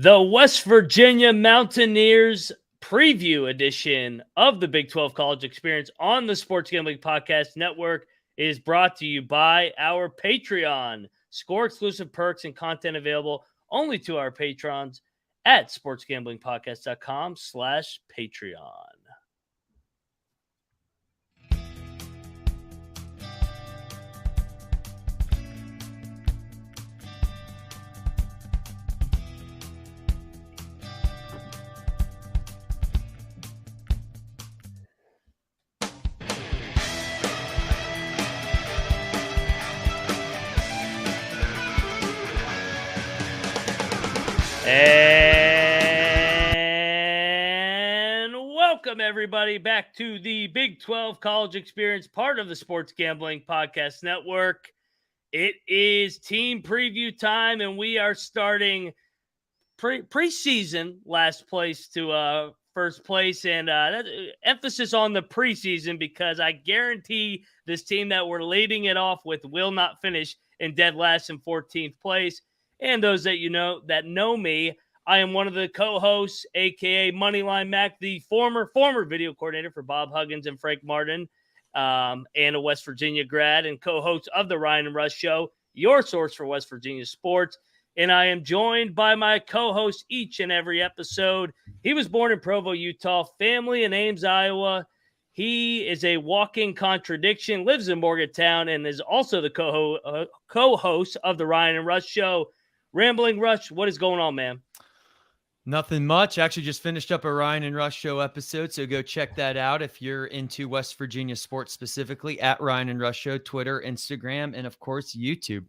The West Virginia Mountaineers preview edition of the Big 12 College Experience on the Sports Gambling Podcast Network is brought to you by our Patreon. Score exclusive perks and content available only to our patrons at sportsgamblingpodcast.com/Patreon. And welcome everybody back to the Big 12 College Experience, part of the Sports Gambling Podcast Network. It is team preview time, and we are starting preseason last place to first place, and emphasis on the preseason because I guarantee this team that we're leading it off with will not finish in dead last and 14th place. And those that that know me, I am one of the co-hosts, a.k.a. Moneyline Mac, the former video coordinator for Bob Huggins and Frank Martin, and a West Virginia grad and co-host of the Ryan and Rush Show, your source for West Virginia sports. And I am joined by my co-host each and every episode. He was born in Provo, Utah, family in Ames, Iowa. He is a walking contradiction, lives in Morgantown, and is also the co-host of the Ryan and Rush Show. Rambling Rush, what is going on, man? Nothing much. Actually just finished up a Ryan and Rush Show episode, so go check that out if you're into West Virginia sports specifically, at Ryan and Rush Show, Twitter, Instagram, and of course, YouTube.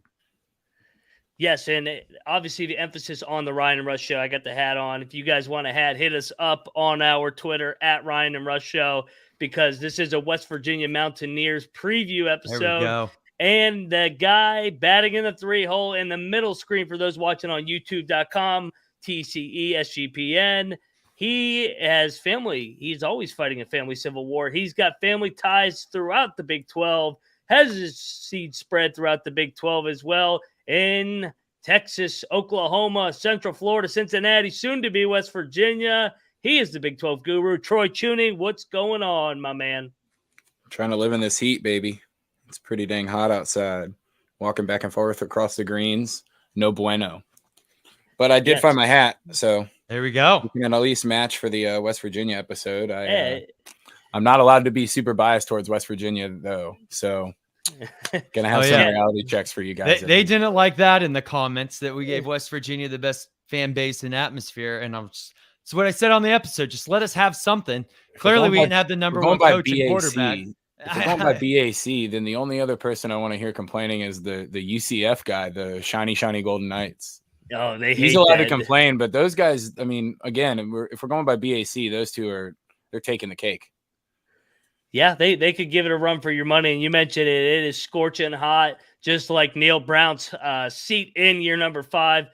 Yes, and obviously the emphasis on the Ryan and Rush Show. I got the hat on. If you guys want a hat, hit us up on our Twitter, at Ryan and Rush Show, because this is a West Virginia Mountaineers preview episode. There we go. And the guy batting in the 3-hole in the middle screen for those watching on youtube.com, TCESGPN. He has family. He's always fighting a family civil war. He's got family ties throughout the Big 12, has his seed spread throughout the Big 12 as well, in Texas, Oklahoma, Central Florida, Cincinnati, soon to be West Virginia. He is the Big 12 guru. Troy Chewning, what's going on, my man? Trying to live in this heat, baby. It's pretty dang hot outside. Walking back and forth across the greens, no bueno. But I did find my hat, so there we go. We can at least match for the West Virginia episode. I'm not allowed to be super biased towards West Virginia, though, so gonna have some reality checks for you guys. They didn't like that in the comments that we gave West Virginia the best fan base and atmosphere, and it's what I said on the episode. Just let us have something. Clearly, we didn't have the number one coach and quarterback. If we're going by BAC, then the only other person I want to hear complaining is the UCF guy, the shiny Golden Knights. Oh, he's allowed to complain, but those guys, I mean, again, if we're going by BAC, those two they're taking the cake. Yeah, they could give it a run for your money. And you mentioned it is scorching hot, just like Neal Brown's seat in year number 5,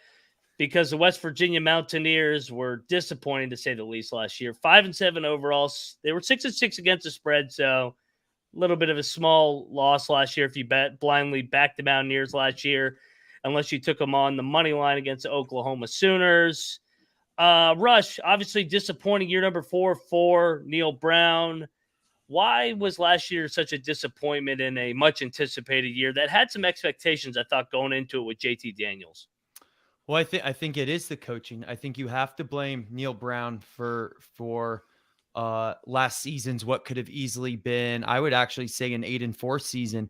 because the West Virginia Mountaineers were disappointing to say the least last year. 5-7 overall. They were 6-6 against the spread, so a little bit of a small loss last year if you blindly backed the Mountaineers last year, unless you took them on the money line against the Oklahoma Sooners. Rush, obviously disappointing year number 4 for Neal Brown. Why was last year such a disappointment in a much anticipated year that had some expectations, I thought, going into it with JT Daniels? Well, I think it is the coaching. I think you have to blame Neal Brown for last season's what could have easily been, I would actually say, an 8-4 season.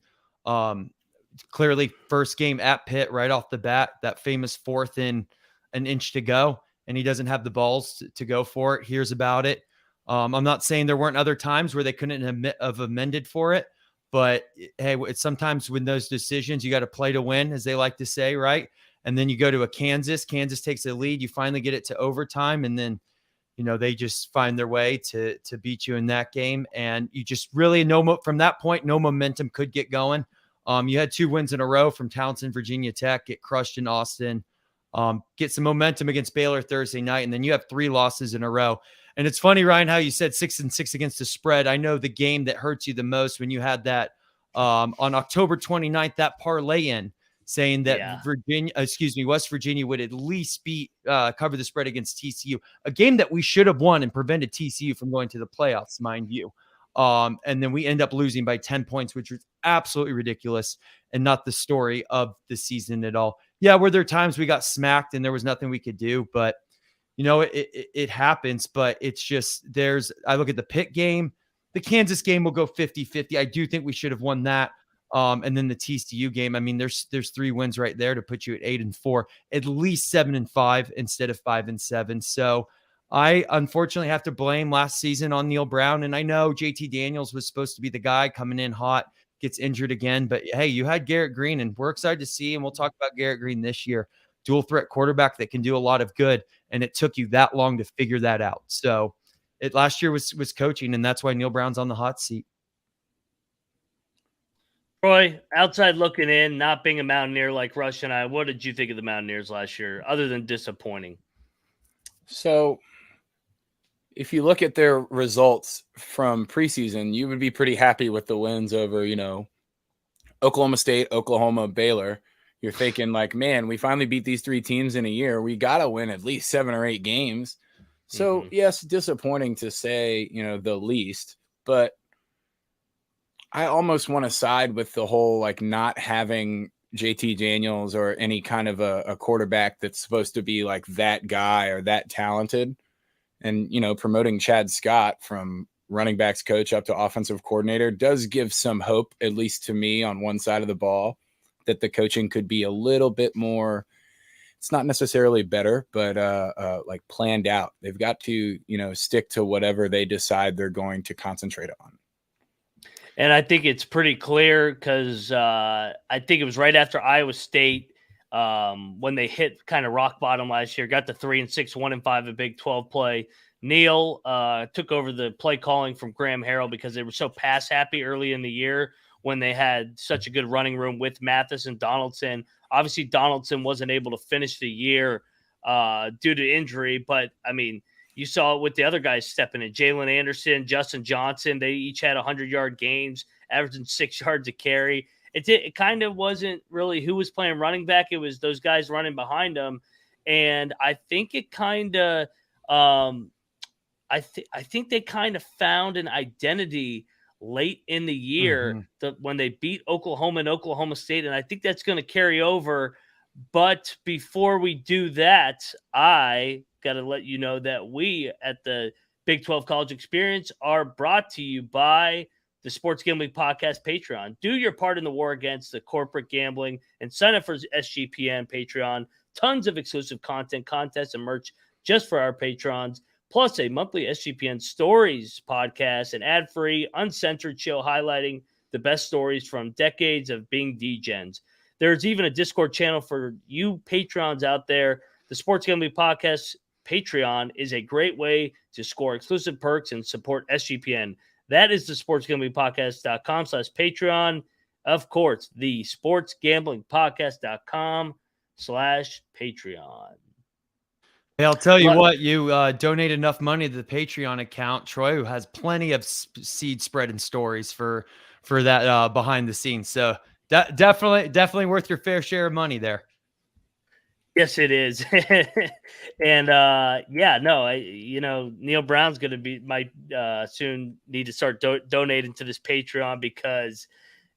Clearly, first game at Pitt right off the bat, that famous 4th and an inch to go, and he doesn't have the balls to go for it. Here's about it. I'm not saying there weren't other times where they couldn't have amended for it, but hey, it's sometimes when those decisions, you got to play to win, as they like to say, right? And then you go to a Kansas takes the lead. You finally get it to overtime, and then they just find their way to beat you in that game. And you just really from that point, no momentum could get going. You had 2 wins in a row from Townsend, Virginia Tech, get crushed in Austin, get some momentum against Baylor Thursday night, and then you have 3 losses in a row. And it's funny, Ryan, how you said 6-6 against the spread. I know the game that hurts you the most when you had that on October 29th, that parlay in saying that West Virginia would at least cover the spread against TCU, a game that we should have won and prevented TCU from going to the playoffs, mind you. And then we end up losing by 10 points, which was absolutely ridiculous and not the story of the season at all. Yeah, were there times we got smacked and there was nothing we could do, but it happens. But it's just I look at the Pitt game, the Kansas game will go 50-50. I do think we should have won that. And then the TCU game, I mean, there's 3 wins right there to put you at 8-4, at least 7-5 instead of 5-7. So I unfortunately have to blame last season on Neal Brown. And I know JT Daniels was supposed to be the guy coming in hot, gets injured again. But hey, you had Garrett Greene, and we're excited to see, and we'll talk about Garrett Greene this year, dual threat quarterback that can do a lot of good. And it took you that long to figure that out. So last year was coaching, and that's why Neal Brown's on the hot seat. Troy, outside looking in, not being a Mountaineer like Rush and I, what did you think of the Mountaineers last year, other than disappointing? So if you look at their results from preseason, you would be pretty happy with the wins over, Oklahoma State, Oklahoma, Baylor. You're thinking like, man, we finally beat these 3 teams in a year. We got to win at least 7 or 8 games. So yes, disappointing to say, the least, but I almost want to side with the whole, like, not having JT Daniels or any kind of a quarterback that's supposed to be like that guy or that talented. And, promoting Chad Scott from running backs coach up to offensive coordinator does give some hope, at least to me, on one side of the ball, that the coaching could be a little bit more, it's not necessarily better, but like planned out. They've got to, stick to whatever they decide they're going to concentrate on. And I think it's pretty clear because I think it was right after Iowa State when they hit kind of rock bottom last year, got to 3-6, 1-5 in Big 12 play. Neal took over the play calling from Graham Harrell because they were so pass happy early in the year when they had such a good running room with Mathis and Donaldson. Obviously, Donaldson wasn't able to finish the year due to injury, but I mean, you saw it with the other guys stepping in. Jalen Anderson, Justin Johnson, they each had 100-yard games, averaging 6 yards a carry. It kind of wasn't really who was playing running back. It was those guys running behind them. And I think it kind of I think they kind of found an identity late in the year when they beat Oklahoma and Oklahoma State. And I think that's going to carry over. But before we do that, I got to let you know that we at the Big 12 College Experience are brought to you by the Sports Gambling Podcast Patreon. Do your part in the war against the corporate gambling and sign up for SGPN Patreon. Tons of exclusive content, contests, and merch just for our patrons, plus a monthly SGPN Stories podcast, an ad-free, uncensored show highlighting the best stories from decades of being degens. There's even a Discord channel for you patrons out there. The Sports Gambling Podcast Patreon is a great way to score exclusive perks and support SGPN. That is the sportsgamblingpodcast.com/Patreon. Of course, the sportsgamblingpodcast.com/Patreon. Hey, I'll tell you what, you donate enough money to the Patreon account. Troy, who has plenty of seed spread and stories for that behind the scenes. So definitely worth your fair share of money there. Yes, it is. And Neal Brown's going to might soon need to start donating to this Patreon because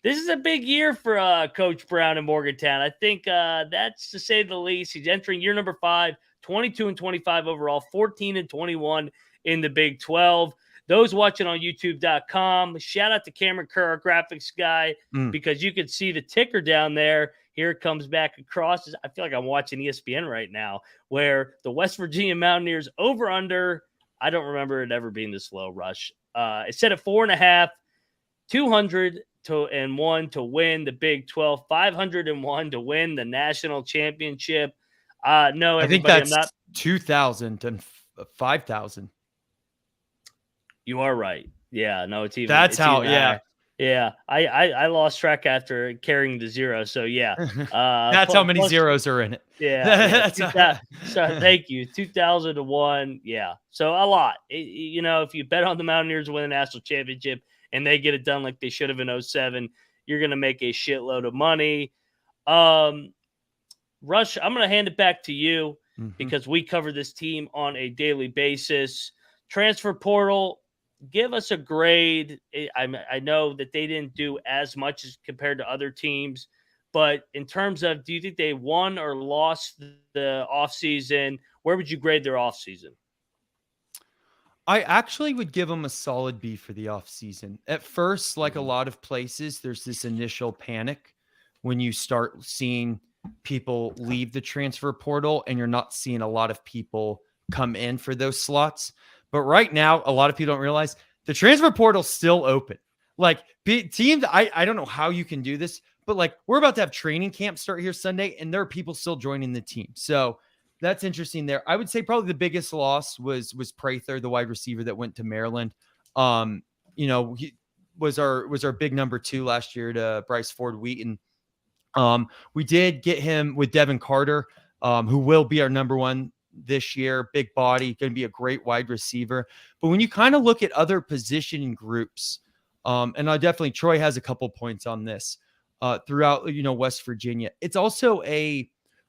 this is a big year for Coach Brown in Morgantown. I think that's to say the least. He's entering year number 5, 22-25 overall, 14-21 in the Big 12. Those watching on YouTube.com, shout out to Cameron Kerr, our graphics guy, because you can see the ticker down there. Here it comes back across. I feel like I'm watching ESPN right now, where the West Virginia Mountaineers over-under, I don't remember it ever being this low, Rush. It's set at 4.5, 200-1 to win the Big 12, 501 to win the national championship. No, I think that's 2,000 and 5,000. You are right. Yeah, no, it's even. That's it's how. even Yeah. higher. Yeah, I lost track after carrying the 0. So yeah, that's how many zeros are in it. Yeah. So thank you. 2,001. Yeah. So a lot. If you bet on the Mountaineers to win the national championship and they get it done like they should have in 2007, you're going to make a shitload of money. Rush, I'm going to hand it back to you because we cover this team on a daily basis. Transfer portal, give us a grade. I know that they didn't do as much as compared to other teams, but in terms of, do you think they won or lost the offseason? Where would you grade their offseason? I actually would give them a solid B for the offseason. At first, like a lot of places, there's this initial panic when you start seeing people leave the transfer portal and you're not seeing a lot of people come in for those slots. But right now, a lot of people don't realize the transfer portal's still open. Like teams, I don't know how you can do this, but like we're about to have training camp start here Sunday and there are people still joining the team. So that's interesting there. I would say probably the biggest loss was Prather, the wide receiver that went to Maryland. He was our big number 2 last year to Bryce Ford Wheaton. We did get him with Devin Carter, who will be our number 1 this year. Big body, going to be a great wide receiver. But when you kind of look at other position groups, and Troy has a couple points on this throughout, West Virginia. It's also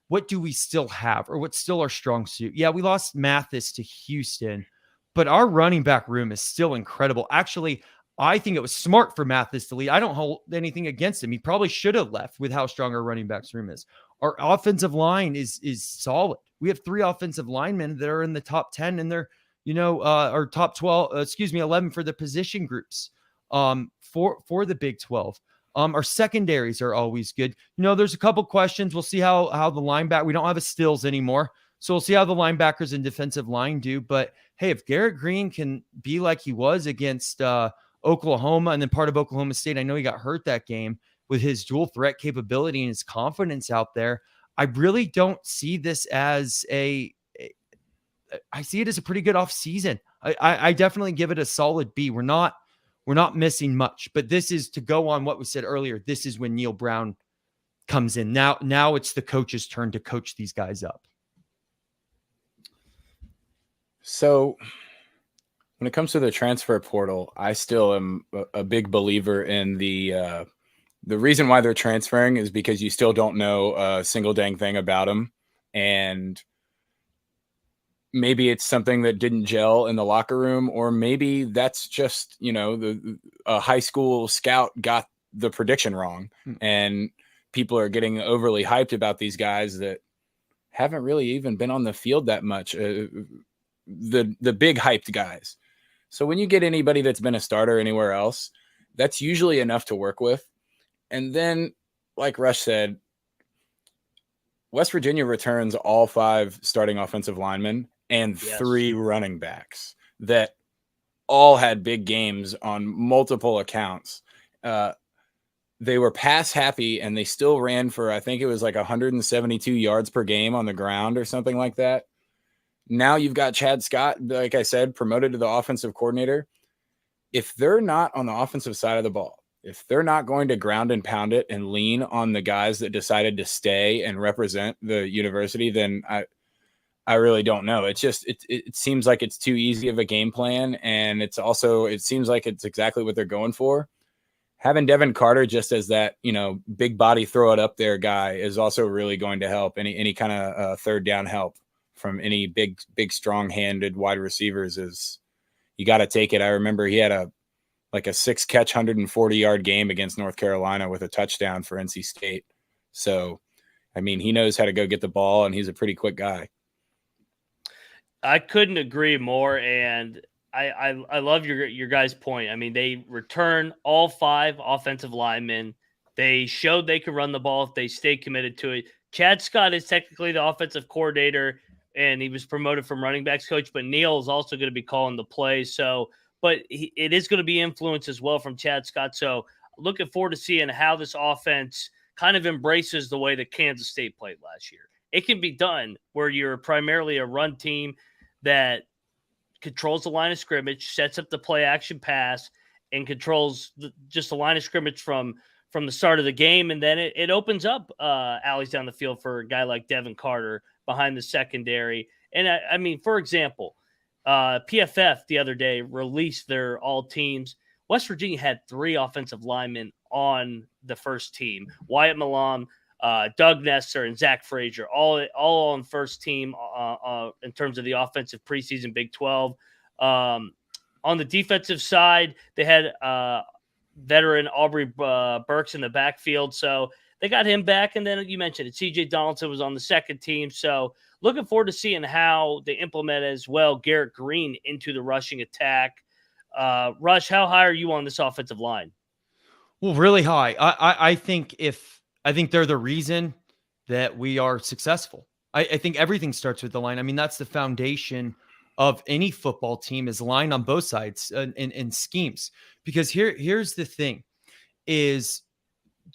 what do we still have or what's still our strong suit? Yeah, we lost Mathis to Houston, but our running back room is still incredible. Actually, I think it was smart for Mathis to leave. I don't hold anything against him. He probably should have left with how strong our running backs room is. Our offensive line is solid. We have 3 offensive linemen that are in the top 10 and they're, our top 11 for the position groups for the Big 12. Our secondaries are always good. There's a couple questions. We'll see how the linebacker, we don't have a Stills anymore. So we'll see how the linebackers and defensive line do. But hey, if Garrett Greene can be like he was against Oklahoma and then part of Oklahoma State, I know he got hurt that game with his dual threat capability and his confidence out there. I really don't see this as I see it as a pretty good off season. I definitely give it a solid B. We're not missing much, but this is to go on what we said earlier. This is when Neal Brown comes in. Now it's the coach's turn to coach these guys up. So when it comes to the transfer portal, I still am a big believer in the reason why they're transferring is because you still don't know a single dang thing about them. And maybe it's something that didn't gel in the locker room, or maybe that's just, a high school scout got the prediction wrong and people are getting overly hyped about these guys that haven't really even been on the field that much. The big hyped guys. So when you get anybody that's been a starter anywhere else, that's usually enough to work with. And then, like Rush said, West Virginia returns all 5 starting offensive linemen and 3 running backs that all had big games on multiple accounts. They were pass happy and they still ran for, I think it was like 172 yards per game on the ground or something like that. Now you've got Chad Scott, like I said, promoted to the offensive coordinator. If they're not on the offensive side of the ball, if they're not going to ground and pound it and lean on the guys that decided to stay and represent the university, then I really don't know. It's just, it seems like it's too easy of a game plan. And it seems like it's exactly what they're going for. Having Devin Carter just as that, big body, throw it up there guy is also really going to help. Any kind of third down help from any big, strong handed wide receivers is, you got to take it. I remember he had a 6-catch, 140-yard game against North Carolina with a touchdown for NC State. So, he knows how to go get the ball and he's a pretty quick guy. I couldn't agree more. And I love your guys' point. They return all 5 offensive linemen. They showed they could run the ball if they stay committed to it. Chad Scott is technically the offensive coordinator, and he was promoted from running backs coach, but Neal is also going to be calling the plays. So, but it is going to be influenced as well from Chad Scott. So looking forward to seeing how this offense kind of embraces the way that Kansas State played last year. It can be done where you're primarily a run team that controls the line of scrimmage, sets up the play action pass, and controls just the line of scrimmage from the start of the game. And then it opens up alleys down the field for a guy like Devin Carter behind the secondary. And for example, PFF the other day released their all teams. West Virginia had 3 offensive linemen on the first team: Wyatt Milum, Doug Nestor and Zach Frazier, all on first team in terms of the offensive preseason Big 12. On the defensive side, they had veteran Aubrey Burks in the backfield, so they got him back. And then you mentioned it, CJ Donaldson was on the second team, so looking forward to seeing how they implement as well Garrett Greene into the rushing attack. Rush, how high are you on this offensive line? Well, really high. I think they're the reason that we are successful. I think everything starts with the line. I mean, that's the foundation of any football team, is line on both sides in schemes. Because here's the thing, is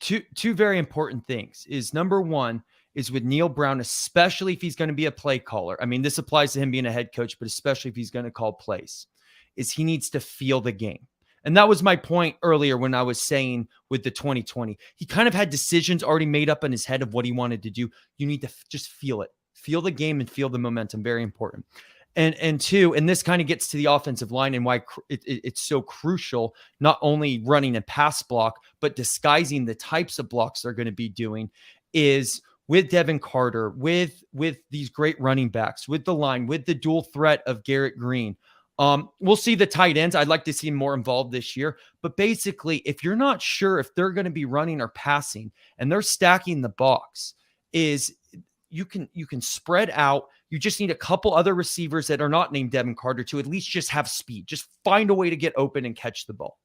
two very important things. Is number one is with Neal Brown, especially if he's going to be a play caller. I mean, this applies to him being a head coach, but especially if he's going to call plays, is he needs to feel the game. And that was my point earlier when I was saying with the 2020, he kind of had decisions already made up in his head of what he wanted to do. You need to just feel it, feel the game and feel the momentum. Very important. And two, and this kind of gets to the offensive line and why it's so crucial, not only running a pass block, but disguising the types of blocks they're going to be doing, is with Devin Carter, with these great running backs, with the line, with the dual threat of Garrett Greene. We'll see the tight ends. I'd like to see more involved this year. But basically, if you're not sure if they're going to be running or passing and they're stacking the box, is you can spread out. You just need a couple other receivers that are not named Devin Carter to at least just have speed. Just find a way to get open and catch the ball.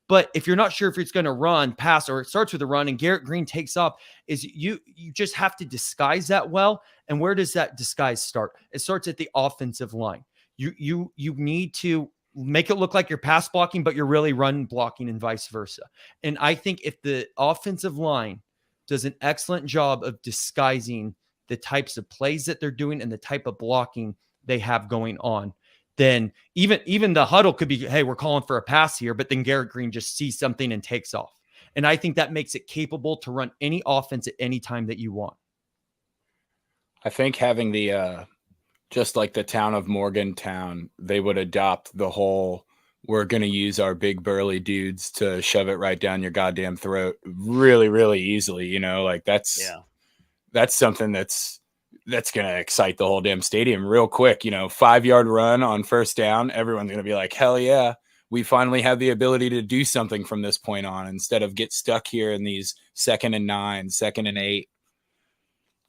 But if you're not sure if it's going to run, pass, or it starts with a run and Garrett Greene takes off, is you just have to disguise that well. And where does that disguise start? It starts at the offensive line. You need to make it look like you're pass blocking, but you're really run blocking and vice versa. And I think if the offensive line does an excellent job of disguising the types of plays that they're doing and the type of blocking they have going on, then even the huddle could be, hey, we're calling for a pass here, but then Garrett Greene just sees something and takes off. And I think that makes it capable to run any offense at any time that you want. I think having the just like the town of Morgantown, they would adopt the whole, we're going to use our big burly dudes to shove it right down your goddamn throat really, really easily. You know, like that's something that's going to excite the whole damn stadium real quick. You know, 5-yard run on first down. Everyone's going to be like, hell yeah, we finally have the ability to do something from this point on instead of get stuck here in these 2nd and 9, 2nd and 8.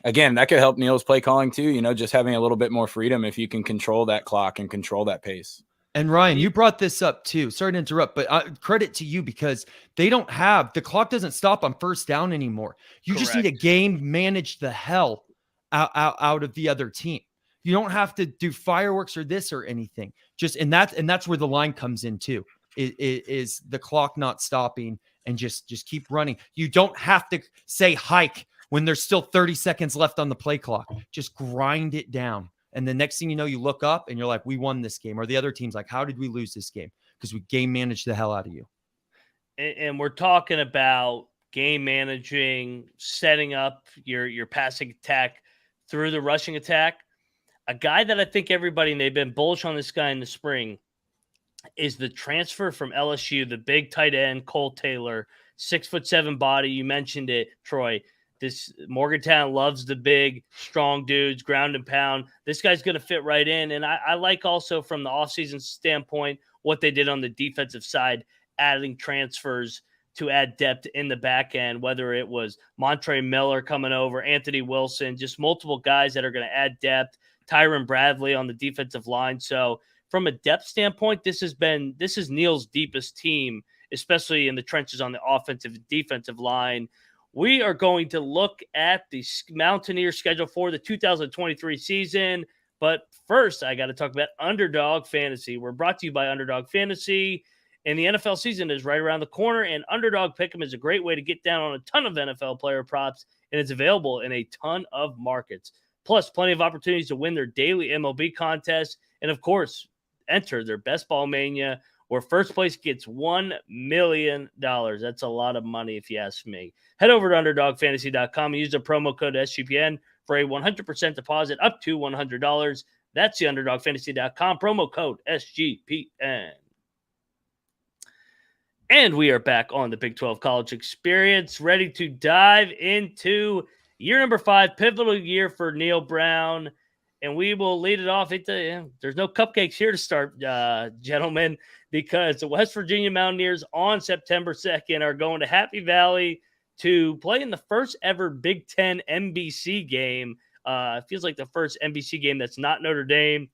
Again, that could help Neal's play calling too, you know, just having a little bit more freedom if you can control that clock and control that pace. And Ryan, you brought this up too. Sorry to interrupt, but credit to you because the clock doesn't stop on first down anymore. You just need to game manage the hell out of the other team. You don't have to do fireworks or this or anything. And that's where the line comes in too. Is the clock not stopping and just keep running. You don't have to say hike when there's still 30 seconds left on the play clock. Just grind it down. And the next thing you know, you look up and you're like, we won this game. Or the other team's like, how did we lose this game? Because we game managed the hell out of you. And we're talking about game managing, setting up your passing attack through the rushing attack. A guy that I think everybody, and they've been bullish on this guy in the spring, is the transfer from LSU, the big tight end, Cole Taylor, 6'7" body. You mentioned it, Troy. This Morgantown loves the big, strong dudes, ground and pound. This guy's going to fit right in. And I like also from the offseason standpoint what they did on the defensive side, adding transfers to add depth in the back end, whether it was Montre Miller coming over, Anthony Wilson, just multiple guys that are going to add depth, Tyron Bradley on the defensive line. So from a depth standpoint, this is Neal's deepest team, especially in the trenches on the offensive and defensive line. We are going to look at the Mountaineers schedule for the 2023 season. But first, I got to talk about Underdog Fantasy. We're brought to you by Underdog Fantasy. And the NFL season is right around the corner. And Underdog Pick'em is a great way to get down on a ton of NFL player props. And it's available in a ton of markets. Plus, plenty of opportunities to win their daily MLB contest. And, of course, enter their Best Ball Mania, where first place gets $1 million. That's a lot of money if you ask me. Head over to UnderdogFantasy.com and use the promo code SGPN for a 100% deposit up to $100. That's the UnderdogFantasy.com promo code SGPN. And we are back on the Big 12 College Experience, ready to dive into year number 5, pivotal year for Neal Brown. And we will lead it off. There's no cupcakes here to start, gentlemen, because the West Virginia Mountaineers on September 2nd are going to Happy Valley to play in the first ever Big Ten NBC game. It feels like the first NBC game that's not Notre Dame.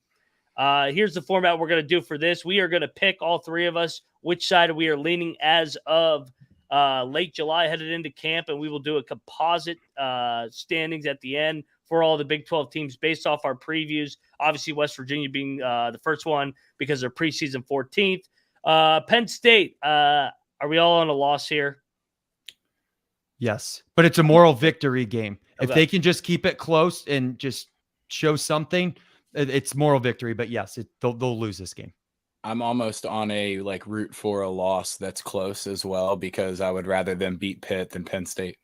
Here's the format we're going to do for this. We are going to pick, all three of us, which side we are leaning as of late July headed into camp, and we will do a composite standings at the end for all the Big 12 teams based off our previews. Obviously, West Virginia being the first one because they're preseason 14th. Penn State, are we all on a loss here? Yes, but it's a moral victory game. Okay. If they can just keep it close and just show something, it's moral victory. But yes, they'll lose this game. I'm almost on a root for a loss that's close as well, because I would rather them beat Pitt than Penn State.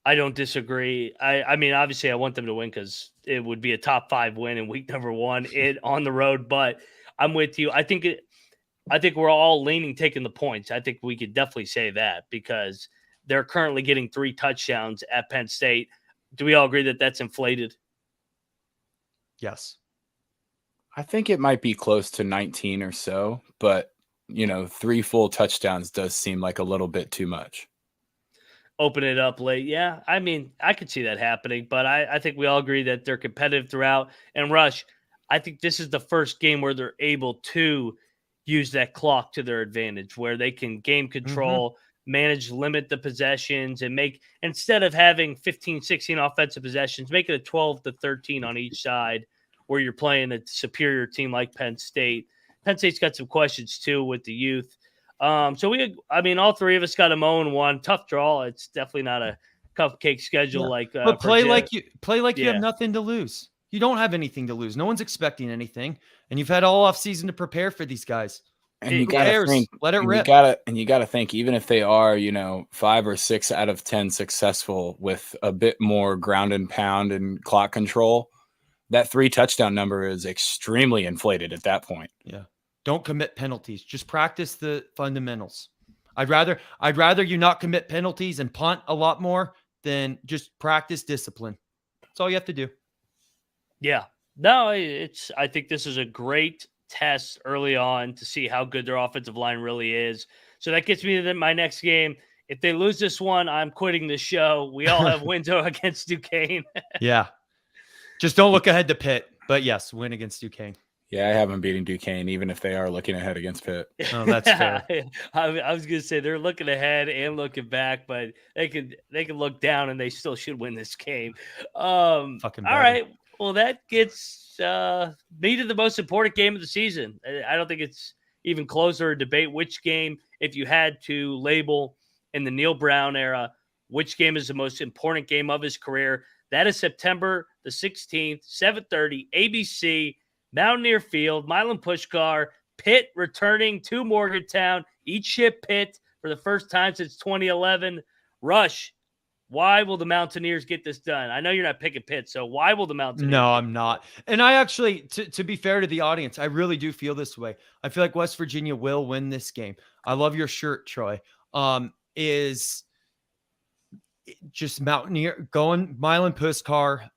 I don't disagree. I mean, obviously I want them to win because it would be a top 5 win in week number 1 on the road, but I'm with you. I think we're all leaning taking the points. I think we could definitely say that because they're currently getting 3 touchdowns at Penn State. Do we all agree that that's inflated? Yes. I think it might be close to 19 or so, but 3 full touchdowns does seem like a little bit too much. Open it up late. Yeah, I mean, I could see that happening, but I think we all agree that they're competitive throughout. And Rush, I think this is the first game where they're able to use that clock to their advantage, where they can game control, manage, limit the possessions, and make, instead of having 15, 16 offensive possessions, make it a 12 to 13 on each side where you're playing a superior team like Penn State. Penn State's got some questions too with the youth. All three of us got a 0-1. Tough draw. It's definitely not a cupcake schedule but play like you have nothing to lose. You don't have anything to lose. No one's expecting anything, and you've had all off season to prepare for these guys. And you gotta think, let it rip. You gotta think, even if they are 5 or 6 out of 10 successful with a bit more ground and pound and clock control, that 3 touchdown number is extremely inflated at that point. Yeah. Don't commit penalties. Just practice the fundamentals. I'd rather you not commit penalties and punt a lot more than just practice discipline. That's all you have to do. Yeah. No, I think this is a great test early on to see how good their offensive line really is. So that gets me to my next game. If they lose this one, I'm quitting the show. We all have wins against Duquesne. Yeah. Just don't look ahead to Pitt. But yes, win against Duquesne. Yeah, I have them beating Duquesne, even if they are looking ahead against Pitt. Oh, that's fair. I was going to say they're looking ahead and looking back, but they can look down and they still should win this game. All right. Well, that gets me to the most important game of the season. I don't think it's even close or a debate which game, if you had to label in the Neal Brown era, which game is the most important game of his career. That is September the 16th, 7:30, ABC, Mountaineer Field, Milan Puskar, Pitt returning to Morgantown. Each ship Pitt for the first time since 2011. Rush, why will the Mountaineers get this done? I know you're not picking Pitt, so why will the Mountaineers? No, I'm not. And I actually, to be fair to the audience, I really do feel this way. I feel like West Virginia will win this game. I love your shirt, Troy. Is just Mountaineer going Milan Puskar,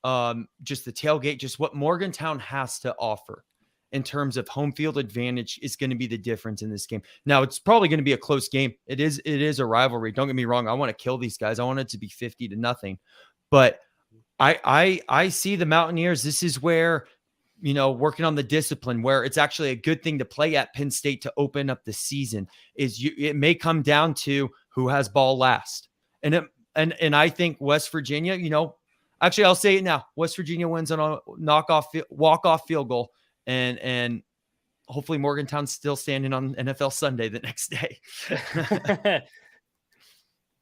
just the tailgate, just what Morgantown has to offer in terms of home field advantage is going to be the difference in this game. Now it's probably going to be a close game. It is a rivalry. Don't get me wrong. I want to kill these guys. I want it to be 50-0, but I see the Mountaineers. This is where, working on the discipline, where it's actually a good thing to play at Penn State to open up the season it may come down to who has ball last. And I think West Virginia, actually I'll say it now. West Virginia wins on a walk-off field goal, and hopefully Morgantown's still standing on NFL Sunday the next day.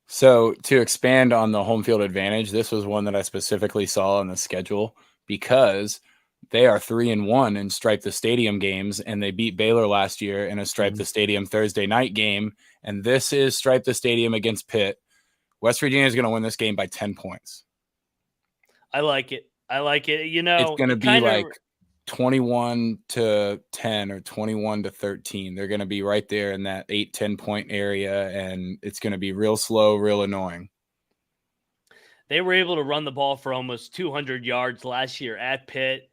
So to expand on the home field advantage, this was one that I specifically saw on the schedule because they are 3-1 in Stripe the Stadium games, and they beat Baylor last year in a Stripe the Stadium Thursday night game. And this is Stripe the Stadium against Pitt. West Virginia is going to win this game by 10 points. I like it. It's going to be 21-10 or 21-13. They're going to be right there in that 8-10 point area, and it's going to be real slow, real annoying. They were able to run the ball for almost 200 yards last year at Pitt.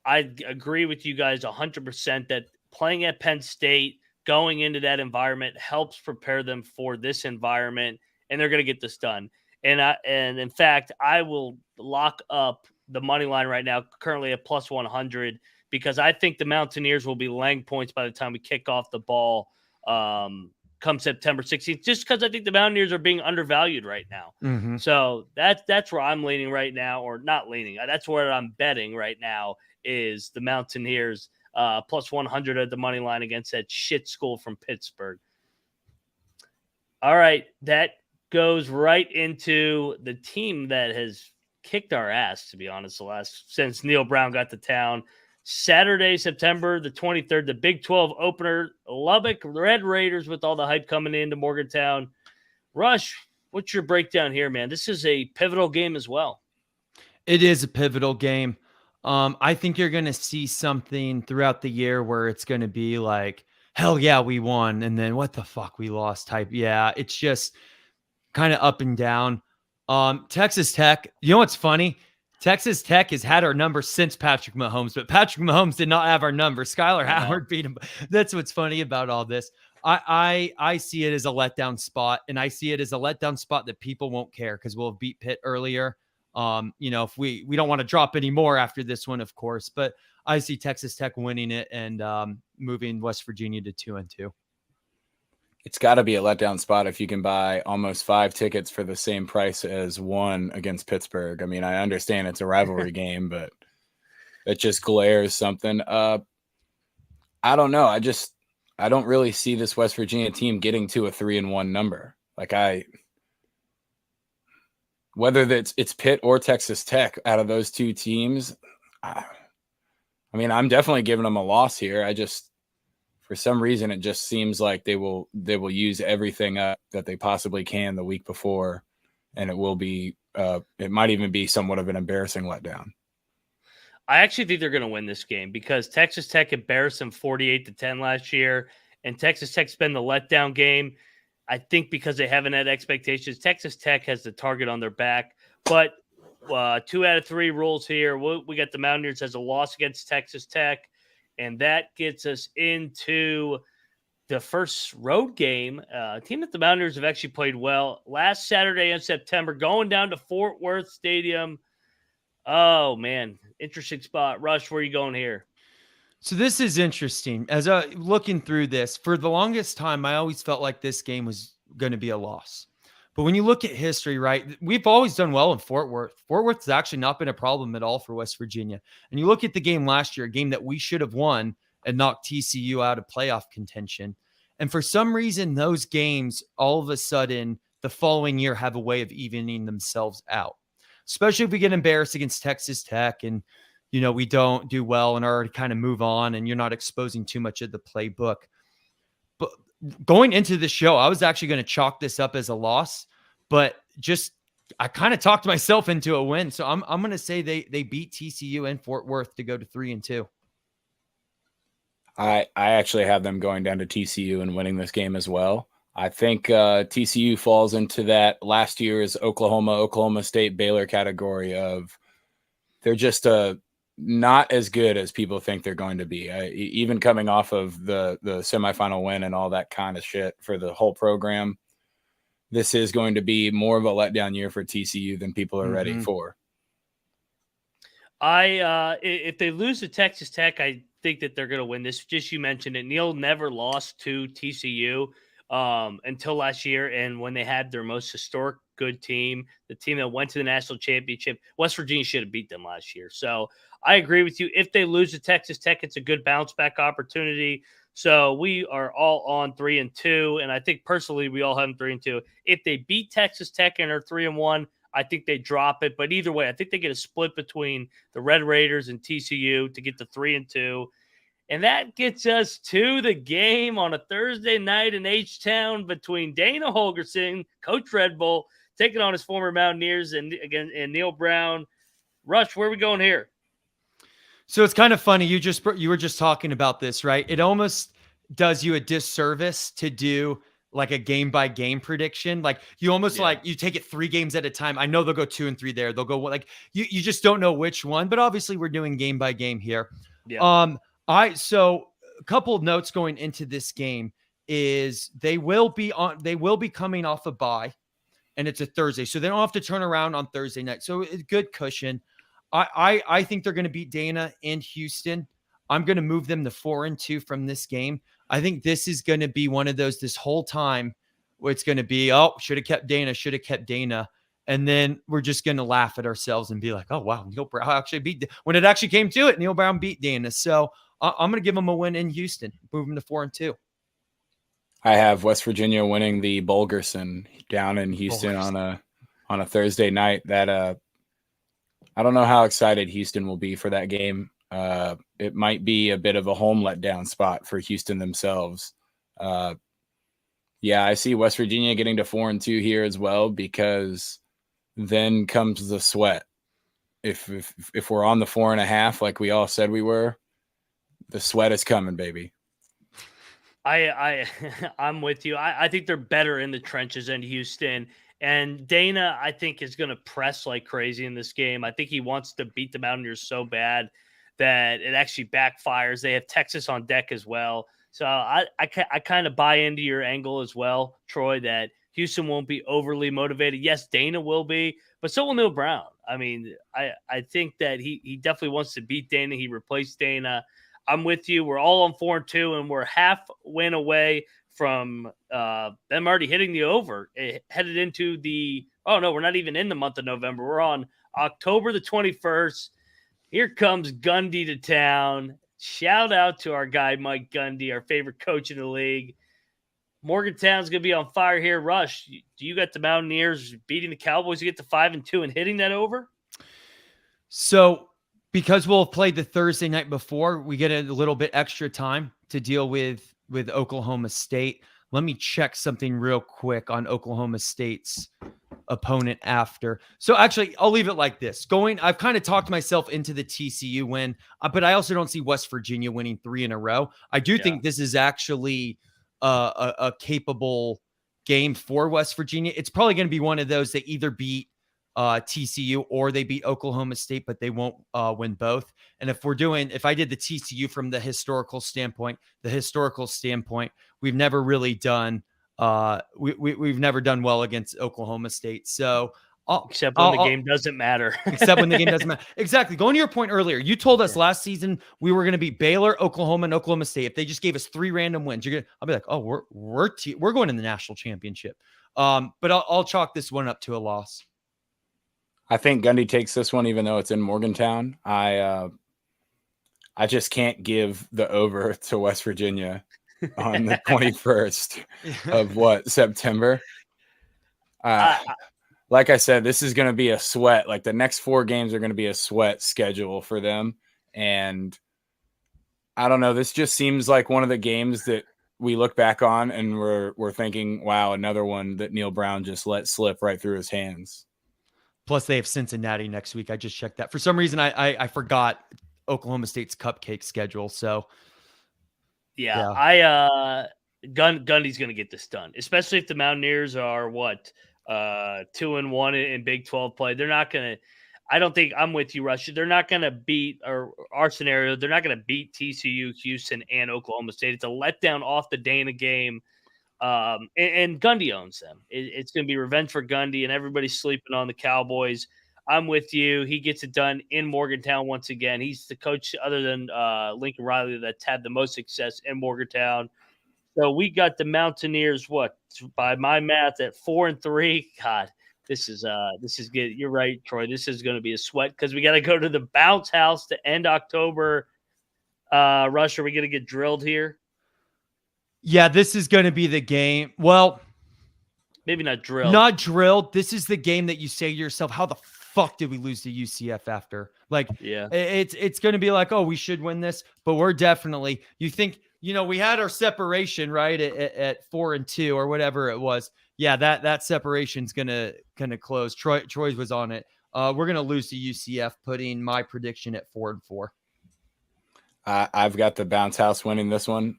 I agree with you guys 100% that playing at Penn State, going into that environment helps prepare them for this environment, and they're going to get this done. And in fact, I will lock up the money line right now, currently at plus 100, because I think the Mountaineers will be laying points by the time we kick off the ball come September 16th, just because I think the Mountaineers are being undervalued right now. Mm-hmm. So that's where I'm leaning right now, or not leaning. That's where I'm betting right now is the Mountaineers plus 100 at the money line against that shit school from Pittsburgh. All right, that goes right into the team that has kicked our ass, to be honest, since Neal Brown got to town. Saturday, September the 23rd, the Big 12 opener, Lubbock Red Raiders with all the hype coming into Morgantown. Rush, what's your breakdown here, man? This is a pivotal game as well. It is a pivotal game. I think you're going to see something throughout the year where it's going to be like, hell yeah, we won. And then what the fuck, we lost type. Yeah, it's just kind of up and down. Texas Tech, you know what's funny? Texas Tech has had our number since Patrick Mahomes, but Patrick Mahomes did not have our number. Skylar Howard beat him. That's what's funny about all this. I see it as a letdown spot, and I see it as a letdown spot that people won't care because we'll have beat Pitt earlier. If we don't want to drop any more after this one, of course, but I see Texas Tech winning it and moving West Virginia to 2-2. It's got to be a letdown spot if you can buy almost 5 tickets for the same price as one against Pittsburgh. I mean, I understand it's a rivalry game, but it just glares something. I don't know. I don't really see this West Virginia team getting to a 3-1 number. Whether it's Pitt or Texas Tech out of those two teams, I mean, I'm definitely giving them a loss here. For some reason, it just seems like they will use everything up that they possibly can the week before, and it will be it might even be somewhat of an embarrassing letdown. I actually think they're going to win this game because Texas Tech embarrassed them 48-10 last year, and Texas Tech's been the letdown game. I think because they haven't had expectations, Texas Tech has the target on their back. But 2 out of 3 rules here. We got the Mountaineers as a loss against Texas Tech. And that gets us into the first road game, a team that the Mountaineers have actually played well. Last Saturday in September, going down to Fort Worth Stadium. Oh, man. Interesting spot. Rush, where are you going here? So this is interesting. As looking through this, for the longest time, I always felt like this game was going to be a loss. But when you look at history, right, we've always done well in Fort Worth. Fort Worth has actually not been a problem at all for West Virginia. And you look at the game last year, a game that we should have won and knocked TCU out of playoff contention. And for some reason, those games, all of a sudden, the following year have a way of evening themselves out, especially if we get embarrassed against Texas Tech and, we don't do well and already kind of move on and you're not exposing too much of the playbook. But going into the show, I was actually going to chalk this up as a loss, but I kind of talked myself into a win. So I'm going to say they beat TCU and Fort Worth to go to 3-2. I actually have them going down to TCU and winning this game as well. I think TCU falls into that last year's Oklahoma State, Baylor category of they're just not as good as people think they're going to be. Even coming off of the semifinal win and all that kind of shit for the whole program, this is going to be more of a letdown year for TCU than people are ready for. If they lose to Texas Tech, I think that they're going to win this. Just you mentioned it. Neal never lost to TCU until last year, and when they had their most historic good team, the team that went to the national championship, West Virginia should have beat them last year. So I agree with you. If they lose to Texas Tech, it's a good bounce back opportunity. So we are all on 3-2, and I think personally we all have them 3-2. If they beat Texas Tech and are 3-1, I think they drop it. But either way, I think they get a split between the Red Raiders and TCU to get to 3-2. And that gets us to the game on a Thursday night in H-Town between Dana Holgorsen, Coach Red Bull, taking on his former Mountaineers and Neal Brown. Rush, where are we going here? So it's kind of funny. You were just talking about this, right? It almost does you a disservice to do like a game by game prediction. Like you almost like you take it 3 games at a time. I know they'll go 2 and 3 there. They'll go like you just don't know which one, but obviously we're doing game by game here. Yeah. So a couple of notes going into this game is they will be coming off a bye, and it's a Thursday. So they don't have to turn around on Thursday night. So it's good cushion. I think they're going to beat Dana in Houston. I'm going to move them to 4-2 from this game. I think this is going to be one of those this whole time where it's going to be, should have kept Dana. And then we're just going to laugh at ourselves and be like, oh, wow, Neal Brown actually beat when it actually came to it. Neal Brown beat Dana. So I'm going to give them a win in Houston, move them to 4-2. I have West Virginia winning the Bulgerson down in Houston on a Thursday night. That I don't know how excited Houston will be for that game. It might be a bit of a home letdown spot for Houston themselves. I see West Virginia getting to 4-2 here as well, because then comes the sweat. If we're on the 4.5, like we all said we were, the sweat is coming, baby. I'm with you. I think they're better in the trenches in Houston. And Dana, I think, is going to press like crazy in this game. I think he wants to beat the Mountaineers so bad that it actually backfires. They have Texas on deck as well. So I kind of buy into your angle as well, Troy, that Houston won't be overly motivated. Yes, Dana will be, but so will Neal Brown. I mean, I think that he definitely wants to beat Dana. He replaced Dana. I'm with you. We're all on 4-2, and we're half win away from them already hitting the over. Headed into we're not even in the month of November. We're on October the 21st. Here comes Gundy to town. Shout out to our guy, Mike Gundy, our favorite coach in the league. Morgantown's going to be on fire here. Rush, do you got the Mountaineers beating the Cowboys to get to 5-2 and hitting that over? So because we'll have played the Thursday night before, we get a little bit extra time to deal with Oklahoma State. Let me check something real quick on Oklahoma State's opponent after. So actually, I'll leave it like this. I've kind of talked myself into the TCU win, but I also don't see West Virginia winning 3 in a row. I do think this is actually a capable game for West Virginia. It's probably going to be one of those that either beat TCU or they beat Oklahoma State, but they won't win both. And if I did the TCU from the historical standpoint, we've never really done we've never done well against Oklahoma State. So except when the game doesn't matter. Except when the game doesn't matter. Exactly. Going to your point earlier, you told us last season we were going to beat Baylor, Oklahoma, and Oklahoma State. If they just gave us 3 random wins, I'll be like, oh, we're going to the national championship. But I'll chalk this one up to a loss. I think Gundy takes this one, even though it's in Morgantown. I just can't give the over to West Virginia on the 21st of September. Like I said, this is going to be a sweat. Like the next 4 games are going to be a sweat schedule for them. And I don't know. This just seems like one of the games that we look back on and we're thinking, wow, another one that Neal Brown just let slip right through his hands. Plus, they have Cincinnati next week. I just checked that. For some reason, I forgot Oklahoma State's cupcake schedule. So, Gundy's going to get this done, especially if the Mountaineers are 2-1 in Big 12 play. They're not going to. I don't think I'm with you, Rush. They're not going to beat our scenario. They're not going to beat TCU, Houston, and Oklahoma State. It's a letdown off the Dana game. And Gundy owns them. It's going to be revenge for Gundy, and everybody's sleeping on the Cowboys. I'm with you. He gets it done in Morgantown once again. He's the coach, other than Lincoln Riley, that's had the most success in Morgantown. So we got the Mountaineers, by my math, at 4-3. God, this is good. You're right, Troy. This is going to be a sweat because we got to go to the bounce house to end October. Rush, are we going to get drilled here? Yeah, this is going to be the game. Well, maybe not drilled. Not drilled. This is the game that you say to yourself, how the fuck did we lose to UCF after? Like, it's going to be like, oh, we should win this. But we're definitely, you think, we had our separation, right, at 4-2 or whatever it was. Yeah, that separation's going to close. Troy's was on it. We're going to lose to UCF, putting my prediction at 4-4. I've got the bounce house winning this one.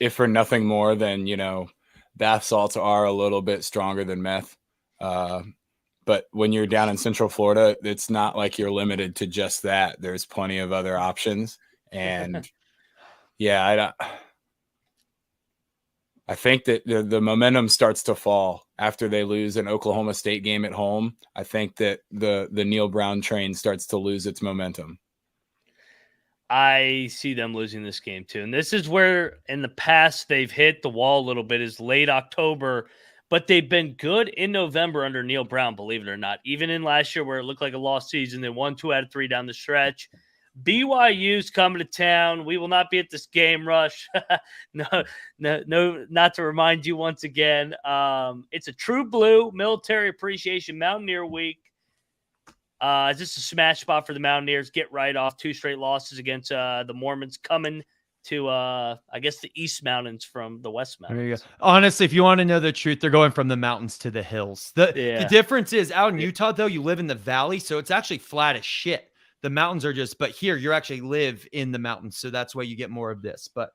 If for nothing more than, bath salts are a little bit stronger than meth. But when you're down in Central Florida, it's not like you're limited to just that. There's plenty of other options. And yeah, I think that the momentum starts to fall after they lose an Oklahoma State game at home. I think that the Neal Brown train starts to lose its momentum. I see them losing this game too. And this is where in the past they've hit the wall a little bit, is late October, but they've been good in November under Neal Brown, believe it or not. Even in last year where it looked like a lost season, they won 2 out of 3 down the stretch. BYU's coming to town. We will not be at this game, Rush. No, not to remind you once again. It's a true blue Military Appreciation Mountaineer Week. Is this a smash spot for the Mountaineers? Get right off 2 straight losses against the Mormons, coming to, I guess, the East Mountains from the West Mountains. There you go. Honestly, if you want to know the truth, they're going from the mountains to the hills. The difference is out in Utah, though, you live in the valley, so it's actually flat as shit. The mountains are but here you actually live in the mountains, so that's why you get more of this. But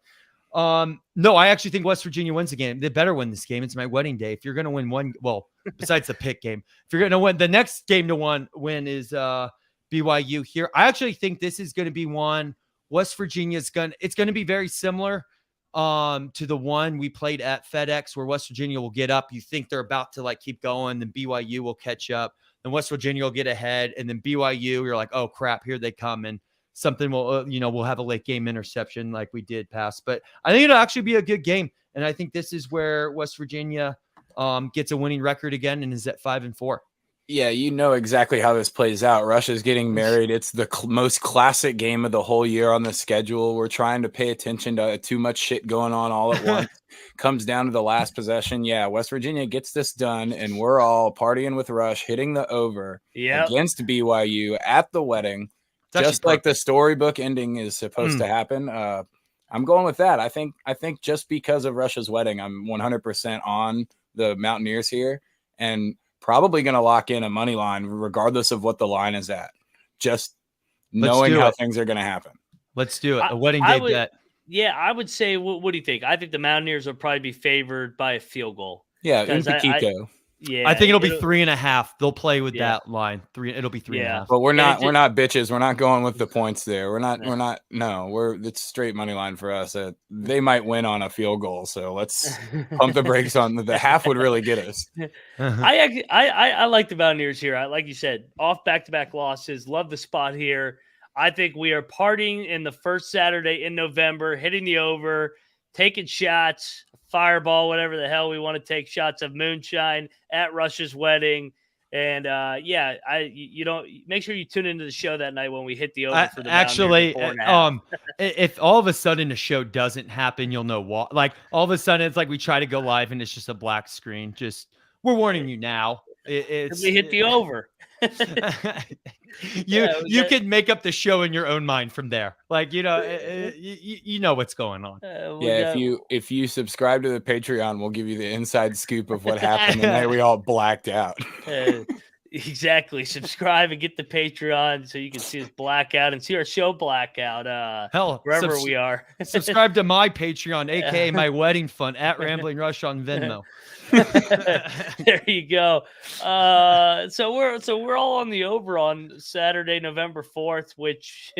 no, I actually think West Virginia wins the game. They better win this game. It's my wedding day. If you're going to win one, well, besides the pick game, if you're going to win, the next game to win is BYU here. I actually think this is going to be one. West Virginia's it's going to be very similar to the one we played at FedEx, where West Virginia will get up. You think they're about to keep going, then BYU will catch up. Then West Virginia will get ahead, and then BYU, you're like, oh crap, here they come, and something will, we'll have a late game interception like we did pass. But I think it'll actually be a good game, and I think this is where West Virginia gets a winning record again and is at 5-4. Yeah, you know exactly how this plays out. Russia's getting married. It's the most classic game of the whole year on the schedule. We're trying to pay attention to too much shit going on all at once. Comes down to the last possession. Yeah, West Virginia gets this done, and we're all partying with Rush, hitting the over against BYU at the wedding, just like the storybook ending is supposed to happen. I'm going with that. I think just because of Russia's wedding, I'm 100% on the Mountaineers here, and probably going to lock in a money line regardless of what the line is at, just knowing how things are going to happen. Let's do it. A wedding day bet. Yeah, I would say, what do you think? I think the Mountaineers will probably be favored by a field goal. Yeah, in Piquito. Yeah, I think it'll be 3.5. They'll play with that line. It'll be 3.5. But we're not bitches. We're not going with the points there. It's straight money line for us. They might win on a field goal, so let's pump the brakes on the half would really get us. I like the Mountaineers here. Like you said, off back-to-back losses. Love the spot here. I think we are partying in the first Saturday in November, hitting the over, taking shots, fireball, whatever the hell we want to take shots of moonshine at Rush's wedding. And you don't make sure you tune into the show that night when we hit the over for the actually. If all of a sudden a show doesn't happen, you'll know what. Like all of a sudden, it's like we try to go live and it's just a black screen. We're warning you now. We hit the over. You can make up the show in your own mind from there. You know what's going on. If you subscribe to the Patreon, we'll give you the inside scoop of what happened and then we all blacked out. Exactly. Subscribe and get the Patreon so you can see us blackout and see our show blackout. Wherever we are. Subscribe to my Patreon, aka my wedding fund at Rambling Rush on Venmo. There you go. So we're all on the over on Saturday, November 4th, which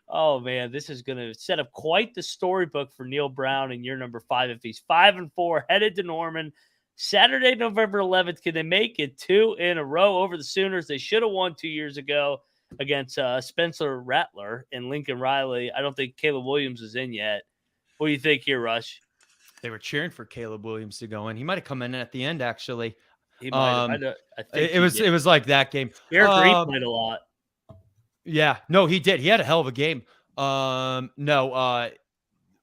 oh man, this is gonna set up quite the storybook for Neal Brown in year number 5 if he's 5-4, headed to Norman. Saturday, November 11th. Can they make it 2 in a row over the Sooners? They should have won 2 years ago against Spencer Rattler and Lincoln Riley. I don't think Caleb Williams is in yet. What do you think here, Rush? They were cheering for Caleb Williams to go in. He might have come in at the end, actually. He might have. I think it was like that game. Garrett Greene played a lot. Yeah, no, he did. He had a hell of a game.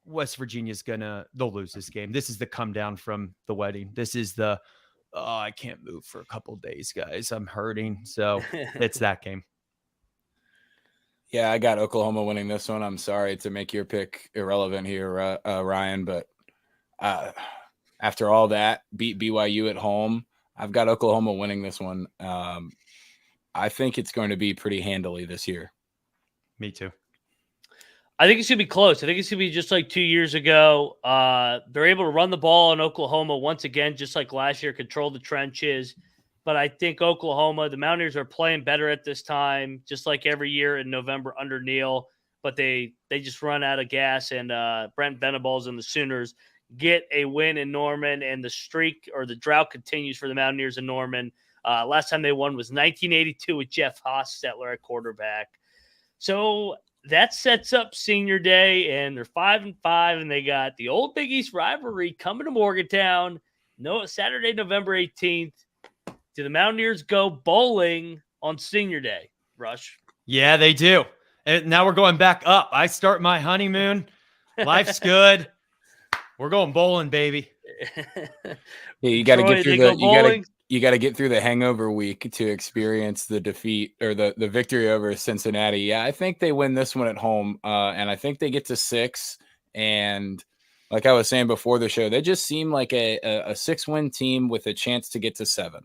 West Virginia's they'll lose this game. This is the come down from the wedding. This is I can't move for a couple of days, guys. I'm hurting. So it's that game. Yeah, I got Oklahoma winning this one. I'm sorry to make your pick irrelevant here, Ryan, but after all that, beat BYU at home, I've got Oklahoma winning this one. I think it's going to be pretty handily this year. Me too. I think it's going to be close. I think it's going to be just like 2 years ago. They're able to run the ball in Oklahoma once again, just like last year, control the trenches. But I think Oklahoma, the Mountaineers are playing better at this time, just like every year in November under Neal. But they just run out of gas, and Brent Venables and the Sooners get a win in Norman, and the streak or the drought continues for the Mountaineers in Norman. Last time they won was 1982 with Jeff Hostetler at quarterback. So that sets up senior day, and they're 5-5, and they got the old Big East rivalry coming to Morgantown. No, Saturday, November 18th. Do the Mountaineers go bowling on senior day, Rush? Yeah, they do. And now we're going back up. I start my honeymoon. Life's good. We're going bowling, baby. Yeah, you got to get through you got to get through the hangover week to experience the defeat or the victory over Cincinnati. Yeah, I think they win this one at home, and I think they get to 6. And like I was saying before the show, they just seem like a 6-win team with a chance to get to 7.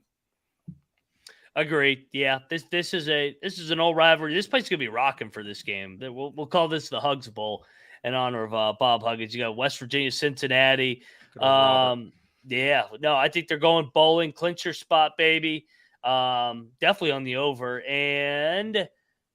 Agreed. Yeah, this is an old rivalry. This place is gonna be rocking for this game. We'll call this the Hugs Bowl in honor of Bob Huggins. You got West Virginia, Cincinnati. Yeah, no, I think they're going bowling, clinch your spot, baby. Definitely on the over, and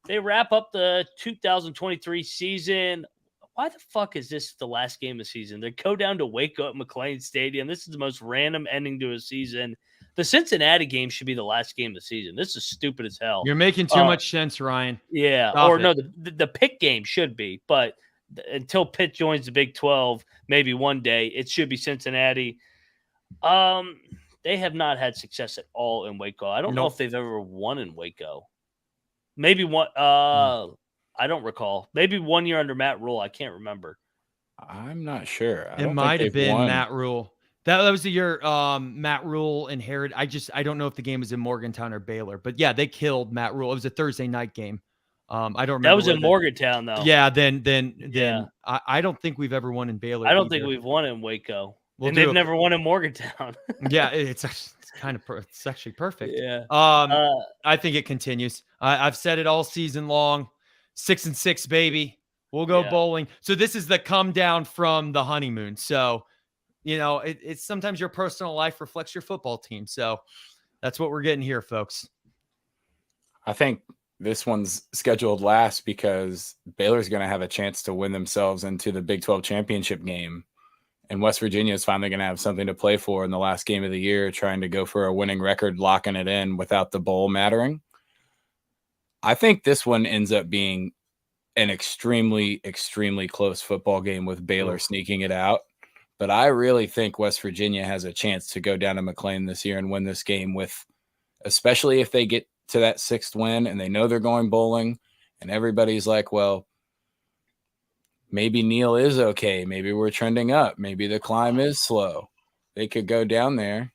they wrap up the 2023 season. Why the fuck is this the last game of the season? They go down to Waco at McLean Stadium. This is the most random ending to a season. The Cincinnati game should be the last game of the season. This is stupid as hell. You're making too much sense, Ryan. Yeah, Stop no, the Pitt game should be, but until Pitt joins the Big 12, maybe one day, it should be Cincinnati. They have not had success at all in Waco. I don't know if they've ever won in Waco. Maybe one. I don't recall. Maybe 1 year under Matt Rule. I can't remember. I'm not sure. It might have been Matt Rule. That was the year Matt Rule inherited. I don't know if the game was in Morgantown or Baylor, but yeah, they killed Matt Rule. It was a Thursday night game. I don't remember. That was in Morgantown, though. Yeah, then I don't think we've ever won in Baylor. I don't think we've won in Waco. And they've never won in Morgantown. Yeah, it's actually perfect. Yeah. I think it continues. I've said it all season long. 6-6, baby. We'll go bowling. So this is the come down from the honeymoon. So, it's sometimes your personal life reflects your football team. So that's what we're getting here, folks. I think this one's scheduled last because Baylor's going to have a chance to win themselves into the Big 12 championship game. And West Virginia is finally going to have something to play for in the last game of the year, trying to go for a winning record, locking it in without the bowl mattering. I think this one ends up being an extremely, extremely close football game with Baylor sneaking it out. But I really think West Virginia has a chance to go down to McLean this year and win this game especially if they get to that 6th win and they know they're going bowling and everybody's like, well, maybe Neal is okay. Maybe we're trending up. Maybe the climb is slow. They could go down there.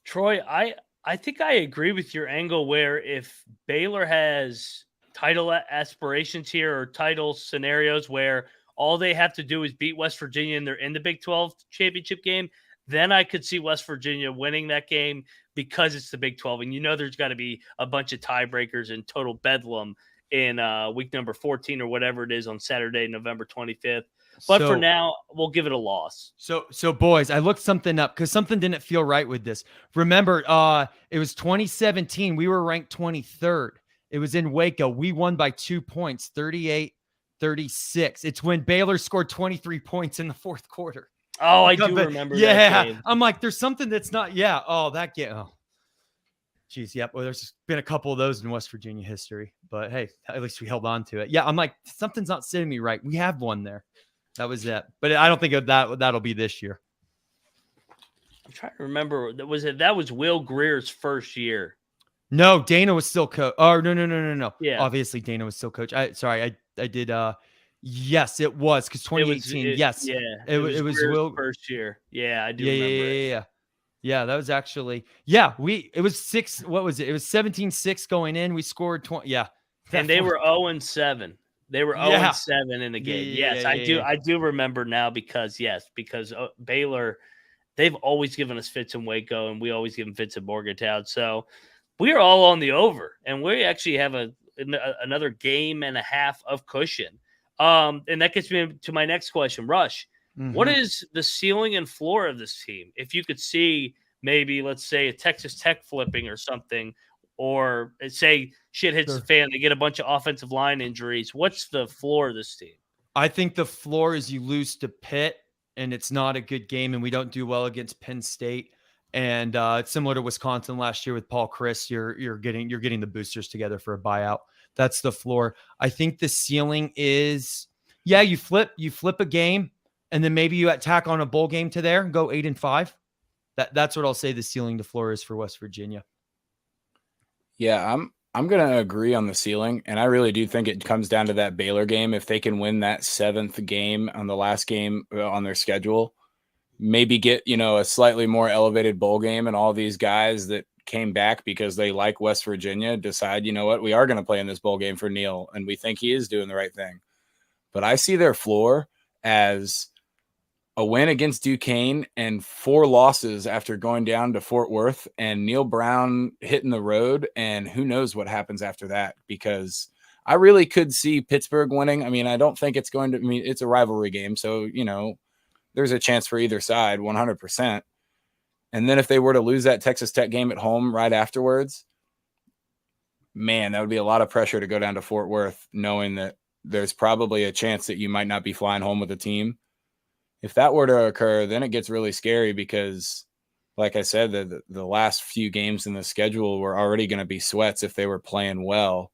Troy, I think I agree with your angle where if Baylor has title aspirations here or title scenarios where all they have to do is beat West Virginia and they're in the Big 12 championship game, then I could see West Virginia winning that game because it's the Big 12. And there's got to be a bunch of tiebreakers and total bedlam in week number 14 or whatever it is on Saturday, November 25th. But for now, we'll give it a loss. So boys, I looked something up because something didn't feel right with this. Remember, it was 2017. We were ranked 23rd. It was in Waco. We won by 2 points, 38-36. It's when Baylor scored 23 points in the fourth quarter. Oh, I do remember that game. I'm like, there's something that's not. Yeah. Oh, that game. Oh. Geez, yep. Well, there's been a couple of those in West Virginia history, but hey, at least we held on to it. Yeah, I'm like, something's not sitting me right. We have one there. That was it. But I don't think that'll be this year. I'm trying to remember. That was Will Greer's first year. No, Dana was still coach. Oh, no. Yeah. Obviously, Dana was still coach. I did. Yes, it was because 2018. Yes. Yeah. It was Will's first year. Yeah, I do remember. Yeah, that was actually, it was 6. What was it? It was 17-6 going in. We scored 20. Yeah. And they were 0-7. They were 0-7 in the game. Yes, I do remember now because Baylor, they've always given us fits in Waco and we always give them fits in Morgantown. So we are all on the over and we actually have another game and a half of cushion. And that gets me to my next question. Rush, what Mhm. is the ceiling and floor of this team? If you could see maybe, let's say, a Texas Tech flipping or something, or say shit hits the Sure. fan, they get a bunch of offensive line injuries. What's the floor of this team? I think the floor is you lose to Pitt, and it's not a good game, and we don't do well against Penn State. And it's similar to Wisconsin last year with Paul Chris. You're getting the boosters together for a buyout. That's the floor. I think the ceiling is, yeah, you flip a game, and then maybe you tack on a bowl game to there and go 8-5. That's what I'll say the ceiling to floor is for West Virginia. Yeah, I'm going to agree on the ceiling, and I really do think it comes down to that Baylor game. If they can win that 7th game on the last game on their schedule, maybe get, a slightly more elevated bowl game, and all these guys that came back because they like West Virginia decide, you know what, we are going to play in this bowl game for Neal, and we think he is doing the right thing. But I see their floor as a win against Duquesne and 4 losses after going down to Fort Worth and Neal Brown hitting the road. And who knows what happens after that, because I really could see Pittsburgh winning. I mean, I don't think it's going to, it's a rivalry game. So, there's a chance for either side 100%. And then if they were to lose that Texas Tech game at home right afterwards, man, that would be a lot of pressure to go down to Fort Worth, knowing that there's probably a chance that you might not be flying home with the team. If that were to occur, then it gets really scary because, like I said, the last few games in the schedule were already going to be sweats if they were playing well.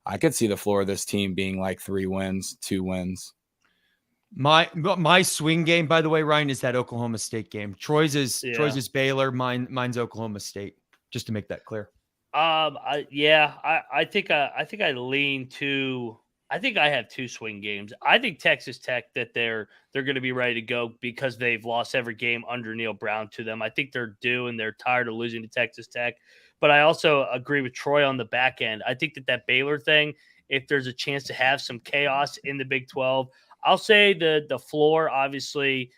I could see the floor of this team being like 3 wins, 2 wins. My swing game, by the way, Ryan, is that Oklahoma State game. Troy's is Baylor. Mine's Oklahoma State. Just to make that clear. I think I lean to. I think I have 2 swing games. I think Texas Tech, that they're going to be ready to go because they've lost every game under Neal Brown to them. I think they're due and they're tired of losing to Texas Tech. But I also agree with Troy on the back end. I think that Baylor thing, if there's a chance to have some chaos in the Big 12, I'll say the floor, obviously,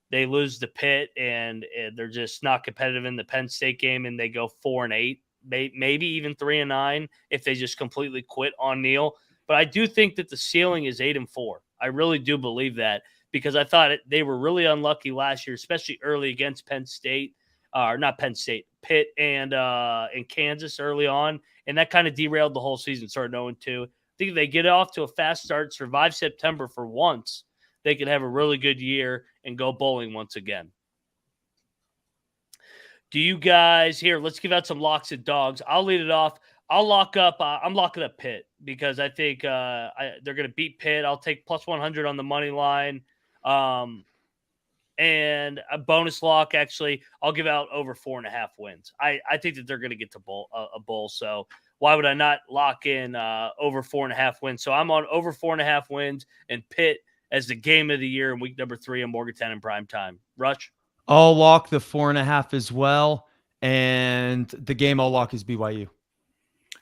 they lose the Pitt and they're just not competitive in the Penn State game, and they go 4-8, maybe even 3-9 if they just completely quit on Neal. But I do think that the ceiling is 8-4. I really do believe that, because I thought they were really unlucky last year, especially early against Penn State, or not Penn State, Pitt and Kansas early on, and that kind of derailed the whole season. Started 0-2. I think if they get off to a fast start, survive September for once, they could have a really good year and go bowling once again. Do you guys here? Let's give out some locks and dogs. I'll lead it off. I'll lock up. I'm locking up Pitt because I think they're going to beat Pitt. I'll take plus 100 on the money line. And a bonus lock, actually, I'll give out over 4.5 wins. I think that they're going to get to a bowl. So why would I not lock in over 4.5 wins? So I'm on over 4.5 wins and Pitt as the game of the year in week number 3 in Morgantown in prime time. Rush? I'll lock the 4.5 as well. And the game I'll lock is BYU.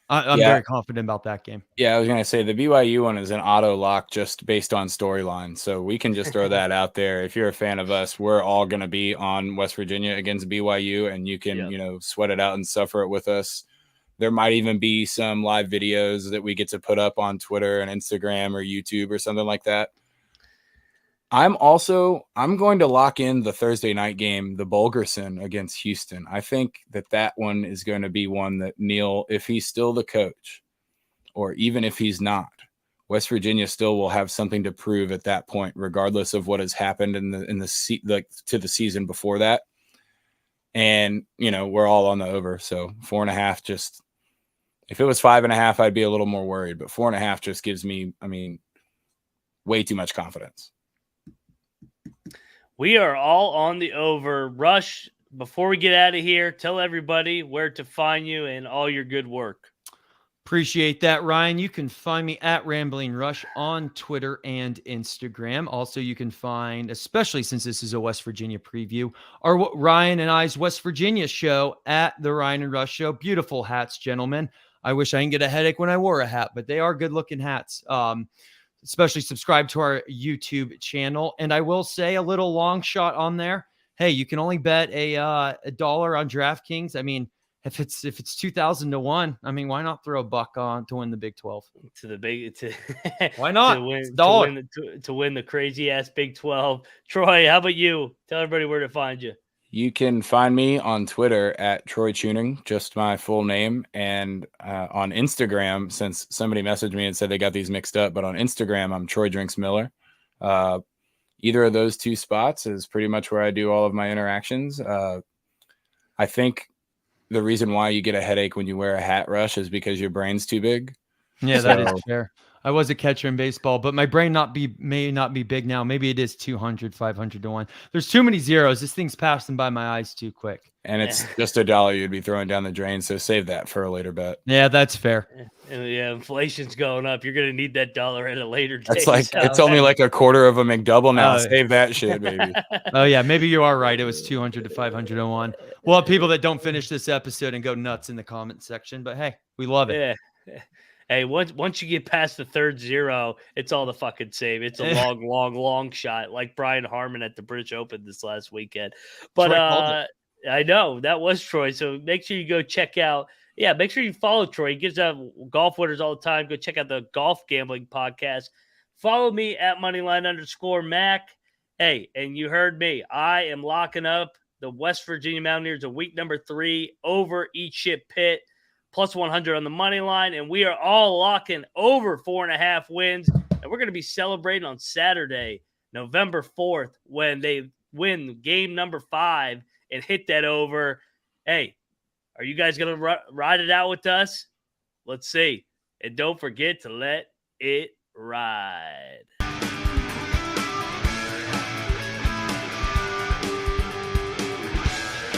I'm very confident about that game. Yeah, I was going to say the BYU one is an auto lock just based on storyline. So we can just throw that out there. If you're a fan of us, we're all going to be on West Virginia against BYU, and you can, sweat it out and suffer it with us. There might even be some live videos that we get to put up on Twitter and Instagram or YouTube or something like that. I'm going to lock in the Thursday night game, the Bulgerson against Houston. I think that one is going to be one that Neal, if he's still the coach, or even if he's not, West Virginia still will have something to prove at that point, regardless of what has happened to the season before that. And we're all on the over, so 4.5. Just if it was 5.5, I'd be a little more worried, but 4.5 just gives me, way too much confidence. We are all on the over. Rush, before we get out of here, tell everybody where to find you and all your good work. Appreciate that, Ryan. You can find me at Rambling Rush on Twitter and Instagram. Also, you can find, especially since this is a West Virginia preview, our Ryan and I's West Virginia show at the Ryan and Rush Show. Beautiful hats, gentlemen. I wish I didn't get a headache when I wore a hat, but they are good-looking hats. Especially subscribe to our YouTube channel. And I will say a little long shot on there. Hey, you can only bet $1 on DraftKings. if it's 2,000 to 1, I mean, why not throw a buck on to win the Big 12? Why not? To win the crazy ass Big 12. Troy, how about you? Tell everybody where to find you. You can find me on Twitter at Troy Chewning, just my full name, and on Instagram, since somebody messaged me and said they got these mixed up, but on Instagram, I'm Troy Drinks Miller. Either of those two spots is pretty much where I do all of my interactions. I think the reason why you get a headache when you wear a hat, Rush, is because your brain's too big. Yeah, that is fair. I was a catcher in baseball, but my brain may not be big now. Maybe it is 200, 500 to 1. There's too many zeros. This thing's passing by my eyes too quick. And it's just $1 you'd be throwing down the drain, so save that for a later bet. Yeah, that's fair. Yeah, inflation's going up. You're going to need that dollar at a later date. That's like, it's only like a quarter of a McDouble now. Save that shit, baby. Oh, yeah, maybe you are right. It was 200 to 500 to 1. We'll have people that don't finish this episode and go nuts in the comment section, but hey, we love it. Yeah. Hey, once you get past the third zero, it's all the fucking same. It's a long shot, like Brian Harmon at the British Open this last weekend. But I know that was Troy. So make sure you go check out. Yeah, make sure you follow Troy. He gives out golf winners all the time. Go check out the Golf Gambling Podcast. Follow me at Moneyline_Mac. Hey, and you heard me. I am locking up the West Virginia Mountaineers in week number 3 over Eat Shit Pitt. Plus 100 on the money line, and we are all locking over 4.5 wins. And we're going to be celebrating on Saturday, November 4th, when they win game number 5 and hit that over. Hey, are you guys going to ride it out with us? Let's see. And don't forget to let it ride.